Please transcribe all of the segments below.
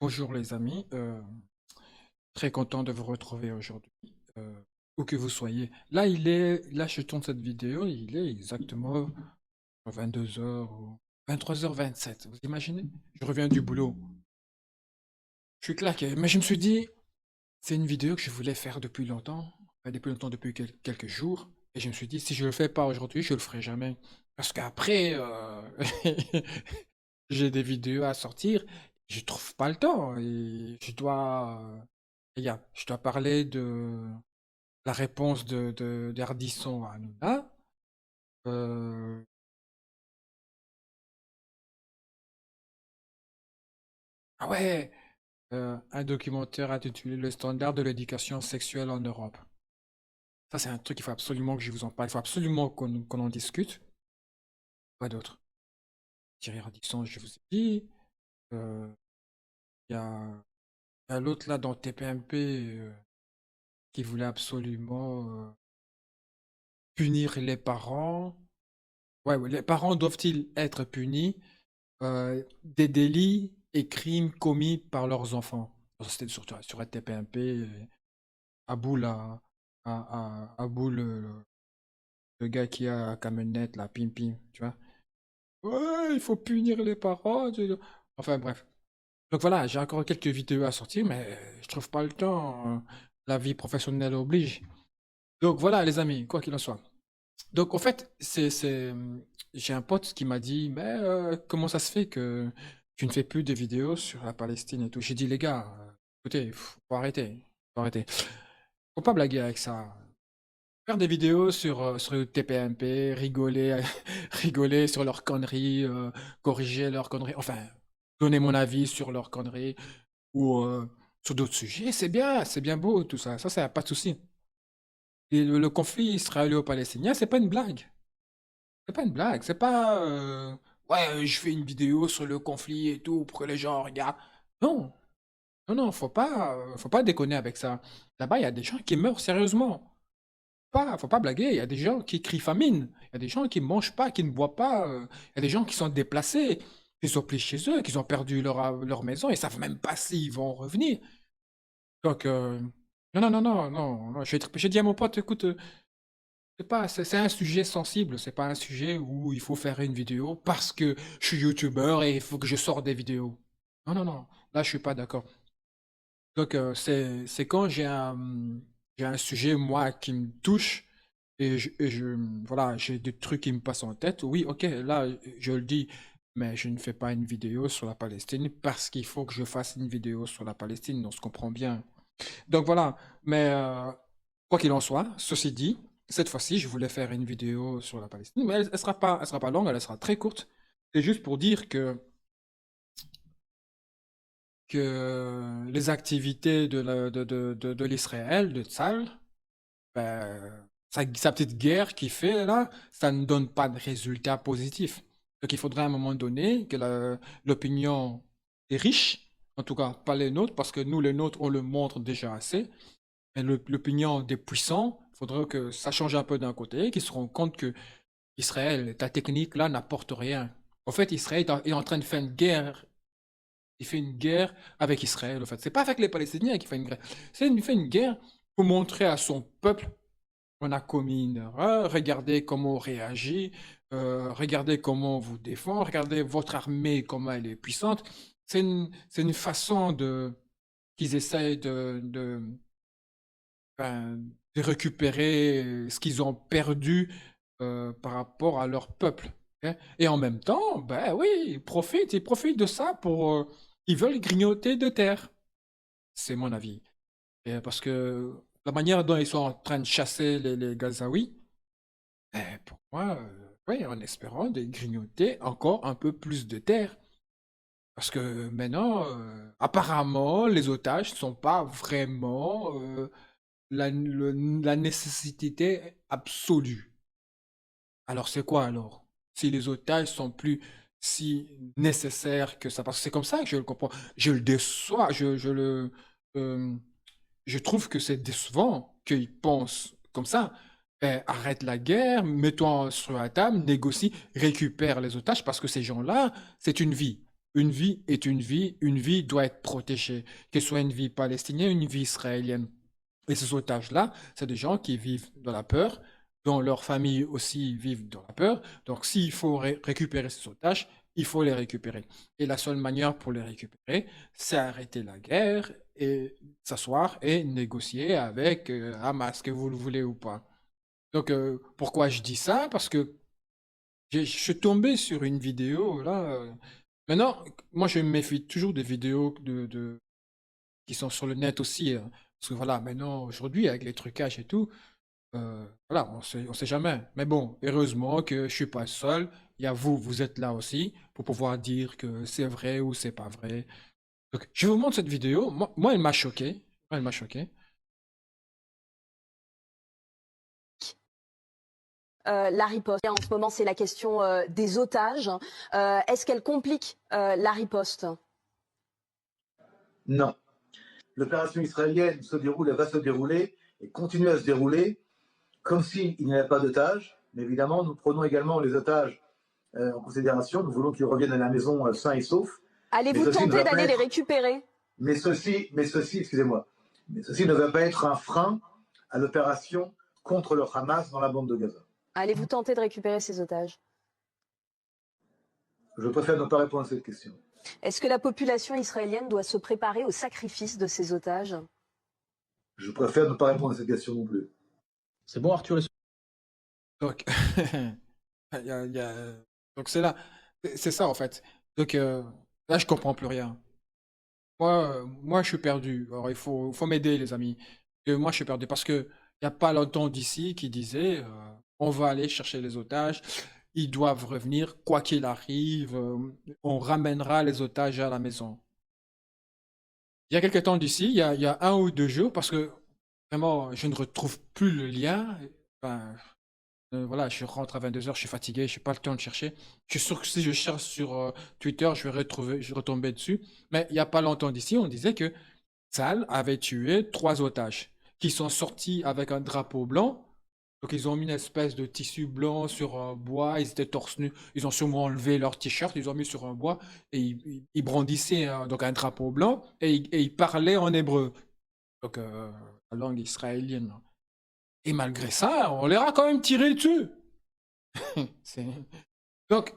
Bonjour les amis, très content de vous retrouver aujourd'hui, où que vous soyez. Là je tourne cette vidéo, il est exactement 22 h ou 23h27. Vous imaginez? Je reviens du boulot, je suis claqué, mais je me suis dit, c'est une vidéo que je voulais faire depuis longtemps, enfin, depuis longtemps, depuis quelques jours, et je me suis dit, si je le fais pas aujourd'hui, je le ferai jamais. Parce qu'après, j'ai des vidéos à sortir, je trouve pas le temps, et regarde, je dois parler de la réponse d'Ardisson à Hanouna. Euh, ah ouais, un documentaire intitulé Le standard de l'éducation sexuelle en Europe. Ça, c'est un truc, il faut absolument que je vous en parle. Il faut absolument qu'on en discute. Quoi d'autre? Thierry Ardisson, je vous ai dit. Euh, Il y a, il y a l'autre là dans TPMP qui voulait absolument punir les parents. Ouais, ouais, les parents doivent-ils être punis des délits et crimes commis par leurs enfants? C'était sur un TPMP, Abou, là, Abou, le gars qui a la camionnette, la pim pim, tu vois. Ouais, il faut punir les parents. Enfin bref. Donc voilà, j'ai encore quelques vidéos à sortir, mais je trouve pas le temps. La vie professionnelle oblige. Donc voilà, les amis, quoi qu'il en soit. Donc, en fait, j'ai un pote qui m'a dit, mais comment ça se fait que tu ne fais plus de vidéos sur la Palestine et tout? J'ai dit, les gars, écoutez, faut arrêter. Faut arrêter. Faut pas blaguer avec ça. Faire des vidéos sur le TPMP, rigoler, rigoler sur leurs conneries, corriger leurs conneries, enfin, donner mon avis sur leurs conneries ou sur d'autres sujets, c'est bien beau tout ça. Ça, pas de souci. Et le conflit israélo-palestinien, c'est pas une blague. C'est pas une blague, c'est pas ouais, je fais une vidéo sur le conflit et tout pour que les gens regardent. Non, non, non, faut pas déconner avec ça. Là-bas, il y a des gens qui meurent sérieusement. Faut pas blaguer, il y a des gens qui crient famine, il y a des gens qui mangent pas, qui ne boivent pas, il y a des gens qui sont déplacés, qui sont pris chez eux, qui ont perdu leur maison, ils savent même pas s'ils vont revenir. Donc, non, non, non, non, non, non, j'ai dit à mon pote, écoute, c'est un sujet sensible, c'est pas un sujet où il faut faire une vidéo parce que je suis youtubeur et il faut que je sorte des vidéos. Non, non, non, là je suis pas d'accord. Donc c'est quand j'ai un sujet moi qui me touche voilà, j'ai des trucs qui me passent en tête. Oui, ok, là je le dis, mais je ne fais pas une vidéo sur la Palestine parce qu'il faut que je fasse une vidéo sur la Palestine, on se comprend bien. Donc voilà, mais quoi qu'il en soit, ceci dit, cette fois-ci, je voulais faire une vidéo sur la Palestine, mais elle sera pas longue, elle sera très courte. C'est juste pour dire que les activités de l'Israël, de Tzal, ben, sa petite guerre qu'il fait là, ça ne donne pas de résultats positifs. Donc il faudrait à un moment donné que l'opinion des riches, en tout cas pas les nôtres, parce que nous les nôtres, on le montre déjà assez, mais l'opinion des puissants, il faudrait que ça change un peu d'un côté, qu'ils se rendent compte que Israël, ta technique là n'apporte rien. En fait, Israël est en train de faire une guerre. Il fait une guerre avec Israël. En fait, c'est pas avec les Palestiniens qu'il fait une guerre. Il fait une guerre pour montrer à son peuple qu'on a commis une erreur. Regardez comment on réagit. Regardez comment on vous défend. Regardez votre armée, comment elle est puissante. C'est une façon qu'ils essayent ben, de récupérer ce qu'ils ont perdu par rapport à leur peuple. Ok. Et en même temps, ben oui, ils profitent de ça pour... ils veulent grignoter de terre. C'est mon avis. Et parce que la manière dont ils sont en train de chasser les Gazaouis, pour moi, oui, en espérant de grignoter encore un peu plus de terre. Parce que maintenant, apparemment, les otages ne sont pas vraiment la nécessité absolue. Alors c'est quoi alors? Si les otages sont plus si nécessaires que ça, parce que c'est comme ça que je le comprends. Je le déçois, euh, je trouve que c'est décevant qu'ils pensent comme ça. Arrête la guerre, mets-toi sur la table, négocie, récupère les otages, parce que ces gens-là, c'est une vie. Une vie est une vie doit être protégée, qu'elle soit une vie palestinienne, une vie israélienne. Et ces otages-là, c'est des gens qui vivent dans la peur, dont leurs familles aussi vivent dans la peur. Donc, s'il faut récupérer ces otages, il faut les récupérer. Et la seule manière pour les récupérer, c'est arrêter la guerre et s'asseoir et négocier avec Hamas, que vous le voulez ou pas. Donc, pourquoi je dis ça? Parce que je suis tombé sur une vidéo, là. Maintenant, moi, je me méfie toujours des vidéos qui sont sur le net aussi, hein. Parce que voilà, maintenant, aujourd'hui, avec les trucages et tout, voilà, on sait jamais. Mais bon, heureusement que je suis pas seul. Il y a vous, vous êtes là aussi pour pouvoir dire que c'est vrai ou c'est pas vrai. Donc, je vous montre cette vidéo. Moi, elle m'a choqué. Moi, elle m'a choqué. La riposte. En ce moment, c'est la question des otages. Est-ce qu'elle complique la riposte? Non. L'opération israélienne se déroule, elle va se dérouler et continue à se dérouler comme s'il n'y avait pas d'otages. Mais évidemment, nous prenons également les otages en considération. Nous voulons qu'ils reviennent à la maison sains et saufs. Allez-vous tenter d'aller les récupérer? Mais ceci, excusez-moi, mais ceci ne va pas être un frein à l'opération contre le Hamas dans la bande de Gaza. Allez-vous tenter de récupérer ces otages? Je préfère ne pas répondre à cette question. Est-ce que la population israélienne doit se préparer au sacrifice de ces otages? Je préfère ne pas répondre à cette question non plus. C'est bon, Arthur? Donc, donc c'est là. C'est ça, en fait. Donc, là, je comprends plus rien. Moi, je suis perdu. Alors, faut m'aider, les amis. Moi, je suis perdu parce que il n'y a pas longtemps d'ici qui disait on va aller chercher les otages, ils doivent revenir, quoi qu'il arrive, on ramènera les otages à la maison. Il y a quelques temps d'ici, il y a 1 ou 2 jours, parce que vraiment, je ne retrouve plus le lien. Enfin, voilà, je rentre à 22 heures, je suis fatigué, je n'ai pas le temps de chercher. Je suis sûr que si je cherche sur Twitter, je vais retomber dessus. Mais il n'y a pas longtemps d'ici, on disait que Tsahal avait tué 3 otages qui sont sortis avec un drapeau blanc. Donc ils ont mis une espèce de tissu blanc sur un bois, ils étaient torse nu, ils ont sûrement enlevé leur t-shirt, ils ont mis sur un bois et ils brandissaient donc un drapeau blanc et ils parlaient en hébreu, donc la langue israélienne. Et malgré ça, on leur a quand même tiré dessus. C'est- Donc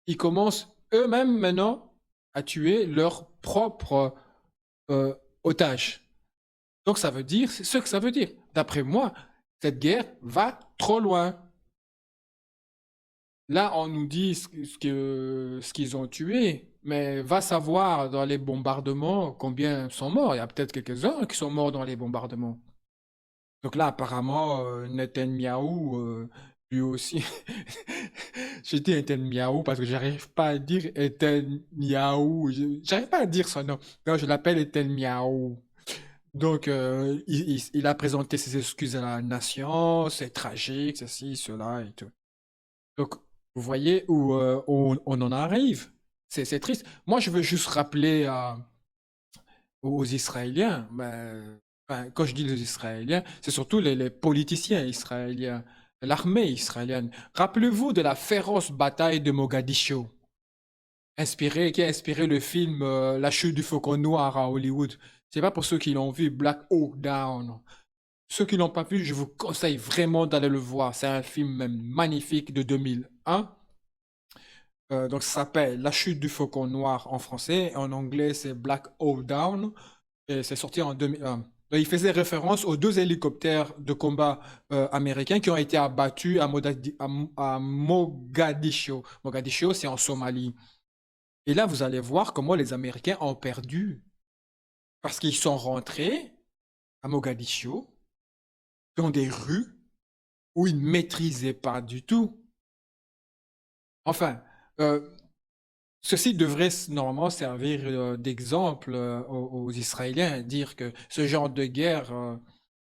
ils commencent eux-mêmes maintenant à tuer leurs propres euh, otages. Donc ça veut dire, c'est ce que ça veut dire. D'après moi, cette guerre va trop loin. Là, on nous dit ce qu'ils ont tué, mais va savoir dans les bombardements combien sont morts. Il y a peut-être quelques-uns qui sont morts dans les bombardements. Donc là, apparemment, Netanyahou, lui aussi. Je dis Netanyahou parce que j'arrive pas à dire Netanyahou. J'arrive pas à dire son nom. Non, je l'appelle Netanyahou. Donc, il a présenté ses excuses à la nation, c'est tragique, ceci, cela et tout. Donc, vous voyez où on en arrive. C'est triste. Moi, je veux juste rappeler aux Israéliens, enfin, quand je dis les Israéliens, c'est surtout les politiciens israéliens, l'armée israélienne. Rappelez-vous de la féroce bataille de Mogadiscio, qui a inspiré le film La chute du faucon noir à Hollywood. C'est pas pour ceux qui l'ont vu, Black Hawk Down. Ceux qui l'ont pas vu, je vous conseille vraiment d'aller le voir. C'est un film même magnifique de 2001. Donc ça s'appelle La chute du faucon noir en français. En anglais, c'est Black Hawk Down. Et c'est sorti en 2001. Donc, il faisait référence aux 2 hélicoptères de combat américains qui ont été abattus à Mogadiscio. Mogadiscio, c'est en Somalie. Et là, vous allez voir comment les Américains ont perdu. Parce qu'ils sont rentrés à Mogadiscio, dans des rues où ils ne maîtrisaient pas du tout. Enfin, euh, ceci devrait normalement servir d'exemple aux Israéliens, dire que ce genre de guerre,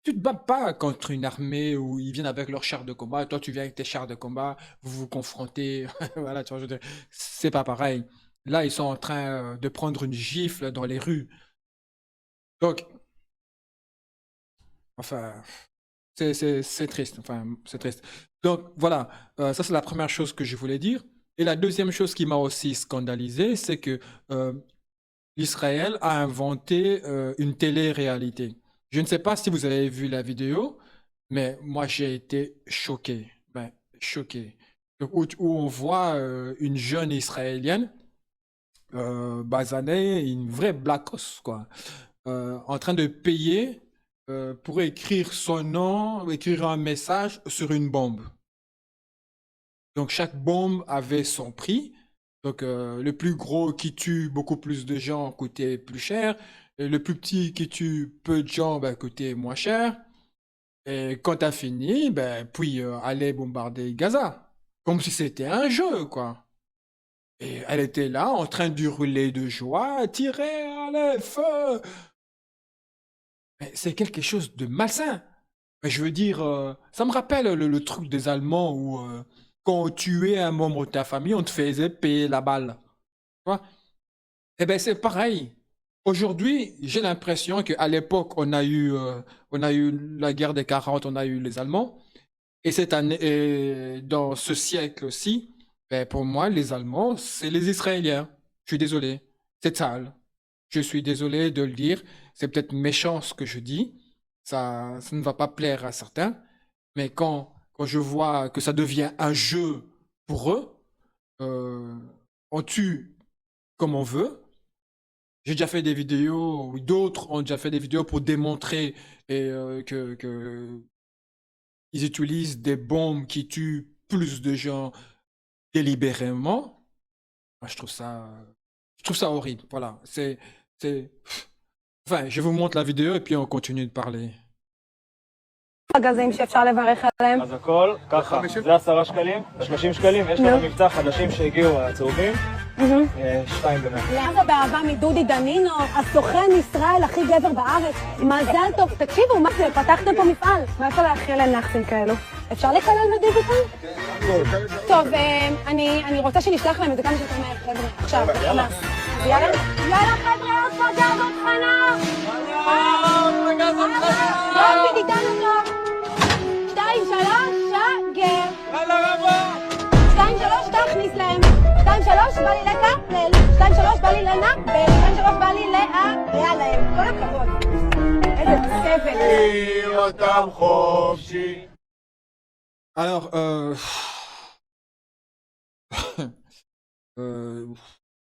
tu te bats pas contre une armée où ils viennent avec leurs chars de combat, toi tu viens avec tes chars de combat, vous vous confrontez, voilà, tu vois, je veux dire, c'est pas pareil. Là, ils sont en train de prendre une gifle dans les rues. Donc, enfin, c'est triste, enfin, c'est triste. Donc, voilà, ça c'est la première chose que je voulais dire. Et la deuxième chose qui m'a aussi scandalisé, c'est que euh, Israël a inventé une télé-réalité. Je ne sais pas si vous avez vu la vidéo, mais moi j'ai été choqué. Ben, choqué. Donc, où on voit une jeune Israélienne, basanée, une vraie blackos, quoi, en train de payer pour écrire son nom, écrire un message sur une bombe. Donc chaque bombe avait son prix. Donc le plus gros qui tue beaucoup plus de gens coûtait plus cher. Et le plus petit qui tue peu de gens ben, coûtait moins cher. Et quand t'as fini, ben, puis aller bombarder Gaza. Comme si c'était un jeu, quoi. Et elle était là en train d'hurler de joie, tirer, allez, feu! Mais c'est quelque chose de malsain. Mais je veux dire, ça me rappelle le truc des Allemands où quand on tuait un membre de ta famille, on te faisait payer la balle. Tu vois? Eh bien, c'est pareil. Aujourd'hui, j'ai l'impression qu'à l'époque, on a eu la guerre des 40, on a eu les Allemands. Et cette année, et dans ce siècle aussi, ben, pour moi, les Allemands, c'est les Israéliens. Je suis désolé. C'est sale. Je suis désolé de le dire. C'est peut-être méchant ce que je dis. Ça ne va pas plaire à certains. Mais quand je vois que ça devient un jeu pour eux, euh, on tue comme on veut. J'ai déjà fait des vidéos, ou d'autres ont déjà fait des vidéos pour démontrer que ils utilisent des bombes qui tuent plus de gens délibérément. Moi, je trouve ça horrible. Voilà. C'est... Enfin, je vous montre la vidéo et puis on continue de parler. הגזים שאפשר לברך עליהם. אז הכל, ככה, זה 10 שקלים, 30 שקלים, יש לנו מבצע חדשים שהגיעו הצהובים, 2 ב-100. לאזה באהבה מדודי דנינו, הסוכן ישראל הכי גבר בארץ. מזל טוב, תקשיבו, מה זה, פתחתם פה מפעל. מאיפה להכיל לנחסים כאלו? אפשר לקלל בדיגיטל? טוב, אני רוצה שנשלח להם את זה כמה שיותר מהר, חבר'ה, עכשיו, חלאס. אז יאללה, יאללה חבר'ה, עוד פה גר בהתחלה! בוא תיתנו טוב! 2, 3, שגר. 2, 3, תכניס להם. 2, 3, בא לי לקפל. 2, 3, בא לי לנפל. 2, 3, בא לי להרע להם. כל הכבוד. איזה סבל. אותם חופשי. Alors,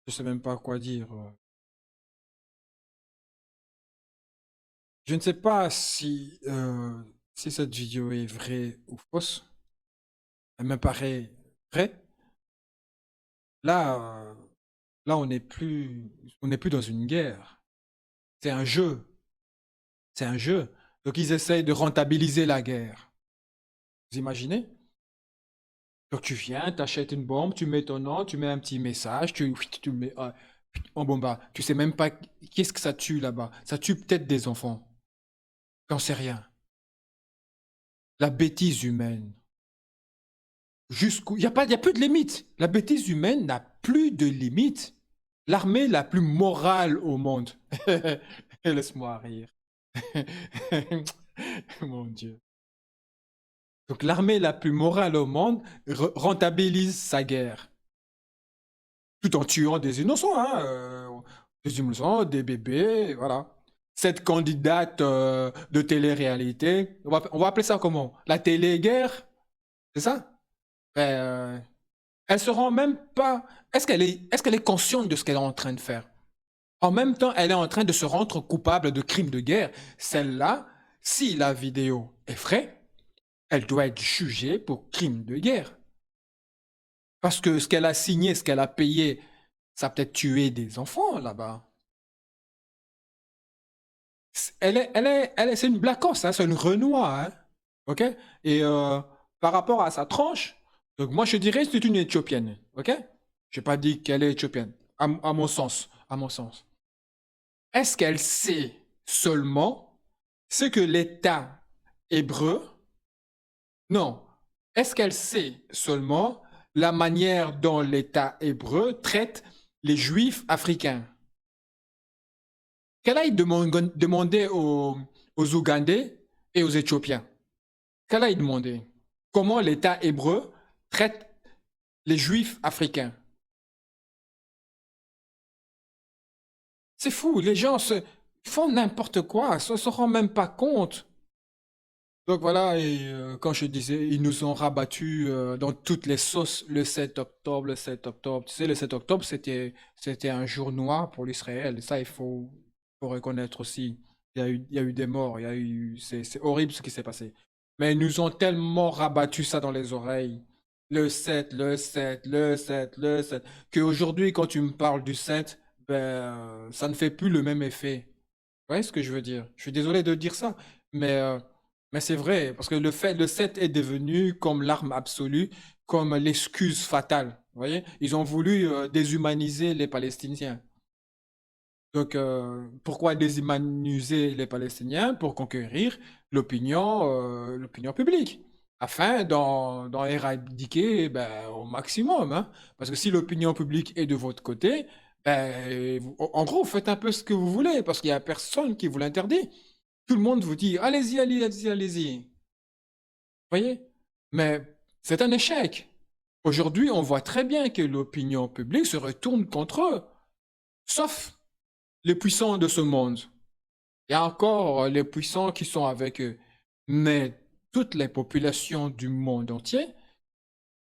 je sais même pas quoi dire. Je ne sais pas si cette vidéo est vraie ou fausse. Elle me paraît vraie. Là, là, on n'est plus dans une guerre. C'est un jeu. C'est un jeu. Donc, ils essayent de rentabiliser la guerre. Vous imaginez? Donc, tu viens, tu achètes une bombe, tu mets ton nom, tu mets un petit message, tu le mets en bombarde. Tu sais même pas qu'est-ce que ça tue là-bas. Ça tue peut-être des enfants. J'en sais rien. La bêtise humaine. Jusqu'où? Il y a plus de limite. La bêtise humaine n'a plus de limite. L'armée la plus morale au monde. Laisse-moi rire. Mon Dieu. Donc l'armée la plus morale au monde rentabilise sa guerre. Tout en tuant des innocents, hein, des innocents, des bébés, voilà. Cette candidate de télé-réalité, on va appeler ça comment? La télé-guerre? C'est ça? Elle se rend même pas. Est-ce qu'elle est consciente de ce qu'elle est en train de faire? En même temps, elle est en train de se rendre coupable de crimes de guerre. Celle-là, si la vidéo est vraie, elle doit être jugée pour crime de guerre. Parce que ce qu'elle a signé, ce qu'elle a payé, ça a peut-être tué des enfants là-bas. C'est une blackost, hein, c'est une Renoir, hein, ok? Et par rapport à sa tranche, donc moi je dirais que c'est une Éthiopienne, ok? Je n'ai pas dit qu'elle est éthiopienne, à mon sens, à mon sens. Est-ce qu'elle sait seulement ce que l'État hébreu... Non. Est-ce qu'elle sait seulement la manière dont l'État hébreu traite les Juifs africains? Qu'elle aille demander aux Ougandais et aux Éthiopiens. Qu'elle aille demander comment l'État hébreu traite les Juifs africains. C'est fou, les gens font n'importe quoi, se rendent même pas compte. Donc voilà, et quand je disais, ils nous ont rabattus dans toutes les sauces le 7 octobre, le 7 octobre. Tu sais, le 7 octobre, c'était un jour noir pour l'Israël. Ça, faut reconnaître aussi. Il y a eu des morts, c'est horrible ce qui s'est passé. Mais ils nous ont tellement rabattu ça dans les oreilles. Le 7, le 7, le 7, le 7, qu'aujourd'hui, quand tu me parles du 7, ben, ça ne fait plus le même effet. Vous voyez ce que je veux dire? Je suis désolé de dire ça, mais, euh, mais c'est vrai, parce que le 7 est devenu comme l'arme absolue, comme l'excuse fatale. Vous voyez? Ils ont voulu déshumaniser les Palestiniens. Donc, pourquoi déshumaniser les Palestiniens? Pour conquérir l'opinion publique, afin d'en éradiquer ben, au maximum. Hein. Parce que si l'opinion publique est de votre côté, ben, en gros, faites un peu ce que vous voulez, parce qu'il n'y a personne qui vous l'interdit. Tout le monde vous dit, allez-y, allez-y, allez-y. Vous voyez? Mais c'est un échec. Aujourd'hui, on voit très bien que l'opinion publique se retourne contre eux, sauf les puissants de ce monde. Il y a encore les puissants qui sont avec eux. Mais toutes les populations du monde entier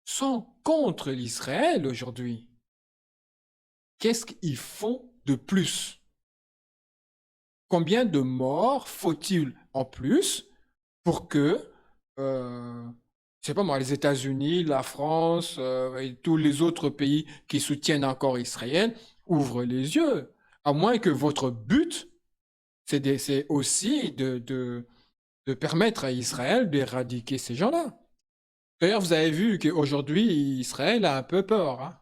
sont contre l'Israël aujourd'hui. Qu'est-ce qu'ils font de plus? Combien de morts faut-il en plus pour que, je sais pas moi, les États-Unis, la France et tous les autres pays qui soutiennent encore Israël ouvrent les yeux? À moins que votre but, c'est aussi de permettre à Israël d'éradiquer ces gens-là. D'ailleurs, vous avez vu qu'aujourd'hui, Israël a un peu peur. Hein?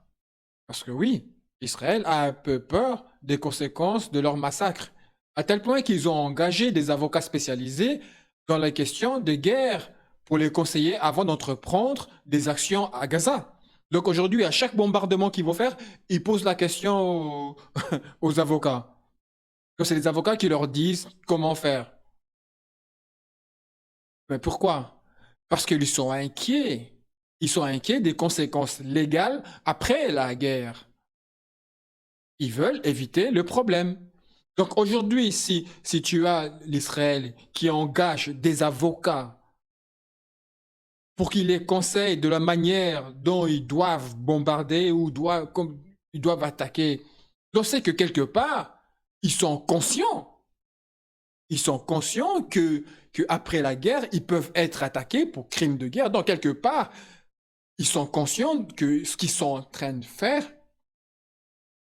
Parce que oui, Israël a un peu peur des conséquences de leur massacre. À tel point qu'ils ont engagé des avocats spécialisés dans la question de guerre pour les conseiller avant d'entreprendre des actions à Gaza. Donc aujourd'hui, à chaque bombardement qu'ils vont faire, ils posent la question aux avocats. Donc c'est les avocats qui leur disent comment faire. Mais pourquoi? Parce qu'ils sont inquiets. Ils sont inquiets des conséquences légales après la guerre. Ils veulent éviter le problème. Donc aujourd'hui, si tu as l'Israël qui engage des avocats pour qu'ils les conseillent de la manière dont ils doivent bombarder ou ils doivent attaquer, on sait que quelque part, ils sont conscients. Ils sont conscients que après la guerre, ils peuvent être attaqués pour crimes de guerre. Donc, quelque part, ils sont conscients que ce qu'ils sont en train de faire,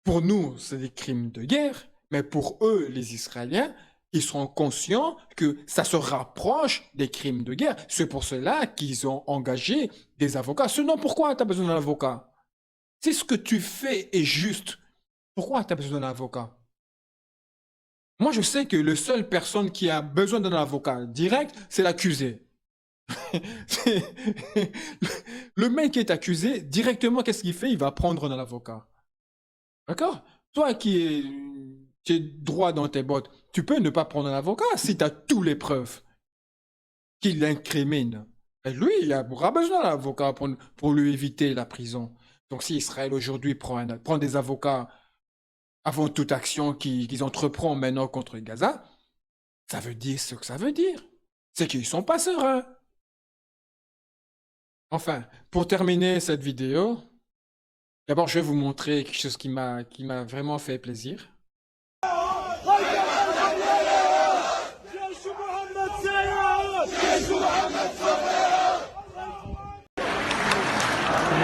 pour nous, c'est des crimes de guerre, mais pour eux, les Israéliens, ils sont conscients que ça se rapproche des crimes de guerre. C'est pour cela qu'ils ont engagé des avocats. Sinon, pourquoi tu as besoin d'un avocat? Si ce que tu fais est juste, pourquoi tu as besoin d'un avocat? Moi, je sais que la seule personne qui a besoin d'un avocat direct, c'est l'accusé. Le mec qui est accusé, directement, qu'est-ce qu'il fait? Il va prendre un avocat. D'accord? Toi qui es droit dans tes bottes, tu peux ne pas prendre un avocat si tu as toutes les preuves qu'il l'incrimine. Et lui, il aura besoin d'un avocat pour lui éviter la prison. Donc si Israël aujourd'hui prend des avocats avant toute action qu'ils entreprennent maintenant contre Gaza, ça veut dire ce que ça veut dire. C'est qu'ils sont pas sereins. Enfin, pour terminer cette vidéo, d'abord je vais vous montrer quelque chose qui m'a vraiment fait plaisir.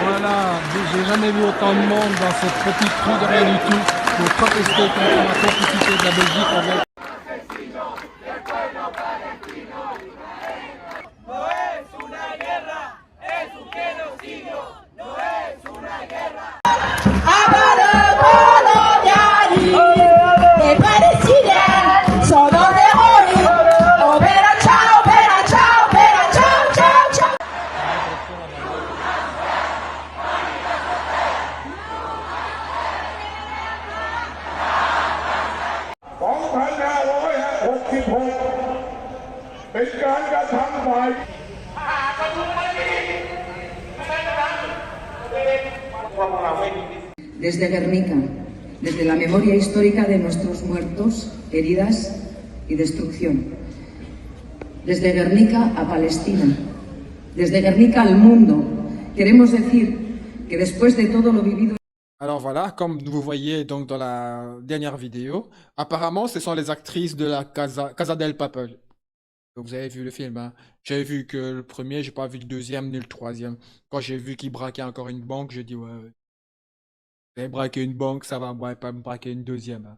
Voilà, j'ai jamais vu autant de monde dans cette petite rue de rien du tout pour protester contre la complicité de la Belgique avec... Con desde Guernica, desde la memoria histórica de nuestros muertos, heridas y destrucción. Desde Guernica a Palestina, desde Guernica al mundo, queremos decir que después de todo lo vivido... Alors voilà, comme vous voyez donc dans la dernière vidéo, apparemment ce sont les actrices de la Casa del Papel. Donc, vous avez vu le film, hein? J'avais vu que le premier, j'ai pas vu le deuxième ni le troisième. Quand j'ai vu qu'il braquait encore une banque, j'ai dit ouais, vous avez braqué une banque, ça va pas me braquer une deuxième, hein.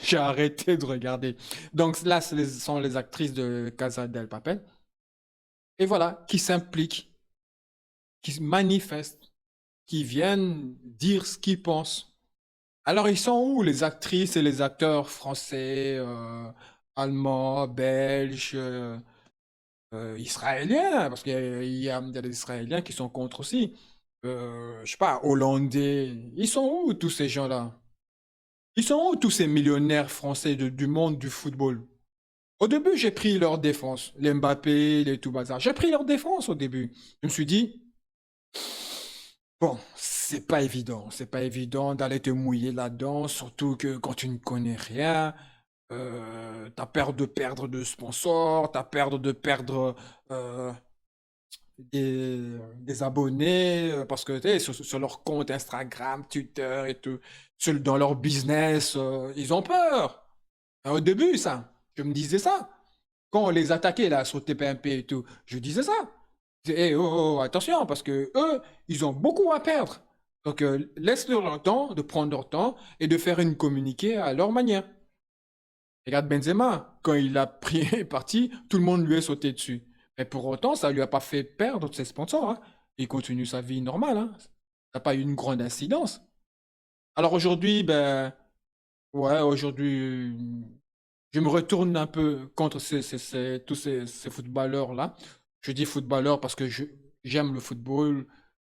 J'ai arrêté de regarder. Donc là, ce sont les actrices de Casa del Papel. Et voilà, qui s'impliquent, qui se manifestent, qui viennent dire ce qu'ils pensent. Alors, ils sont où les actrices et les acteurs français, allemands, belges, israéliens? Parce qu'il y a des Israéliens qui sont contre aussi. Je sais pas, hollandais. Ils sont où tous ces gens-là? Ils sont où tous ces millionnaires français du monde du football? Au début, j'ai pris leur défense. Les Mbappé, les tout bazar. J'ai pris leur défense au début. Je me suis dit, bon, c'est pas évident. C'est pas évident d'aller te mouiller là-dedans, surtout que quand tu ne connais rien, t'as peur de perdre de sponsors, t'as peur de perdre des abonnés, parce que tu sais, sur leur compte Instagram, Twitter et tout, dans leur business, ils ont peur. Au début, ça, je me disais ça. Quand on les attaquait là sur TPMP et tout, je disais ça. Je disais, hey, oh, oh, attention, parce que eux, ils ont beaucoup à perdre. Donc, laisse-leur le temps de prendre leur temps et de faire une communiqué à leur manière. Regarde Benzema, quand il a pris parti, tout le monde lui est sauté dessus. Mais pour autant, ça ne lui a pas fait perdre ses sponsors, hein. Il continue sa vie normale, hein. Ça n'a pas eu une grande incidence. Alors aujourd'hui, ben, ouais, aujourd'hui, je me retourne un peu contre tous ces footballeurs-là. Je dis footballeurs parce que j'aime le football.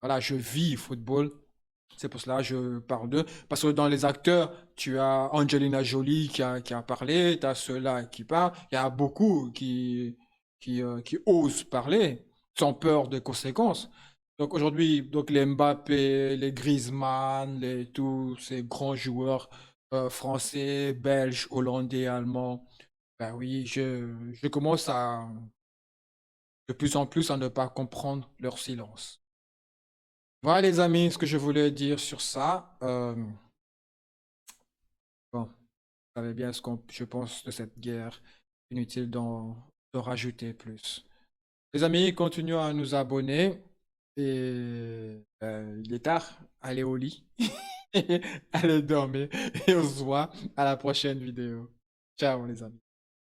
Voilà, je vis football. C'est pour cela que je parle d'eux. Parce que dans les acteurs, tu as Angelina Jolie qui a parlé, tu as ceux-là qui parlent. Il y a beaucoup qui osent parler sans peur des conséquences. Donc aujourd'hui, donc les Mbappé, les Griezmann, tous ces grands joueurs français, belges, hollandais, allemands, ben oui, je commence de plus en plus à ne pas comprendre leur silence. Voilà les amis, ce que je voulais dire sur ça. Bon, vous savez bien ce que je pense de cette guerre. Inutile de rajouter plus. Les amis, continuons à nous abonner. Et il est tard, allez au lit. Allez dormir. Et on se voit à la prochaine vidéo. Ciao les amis.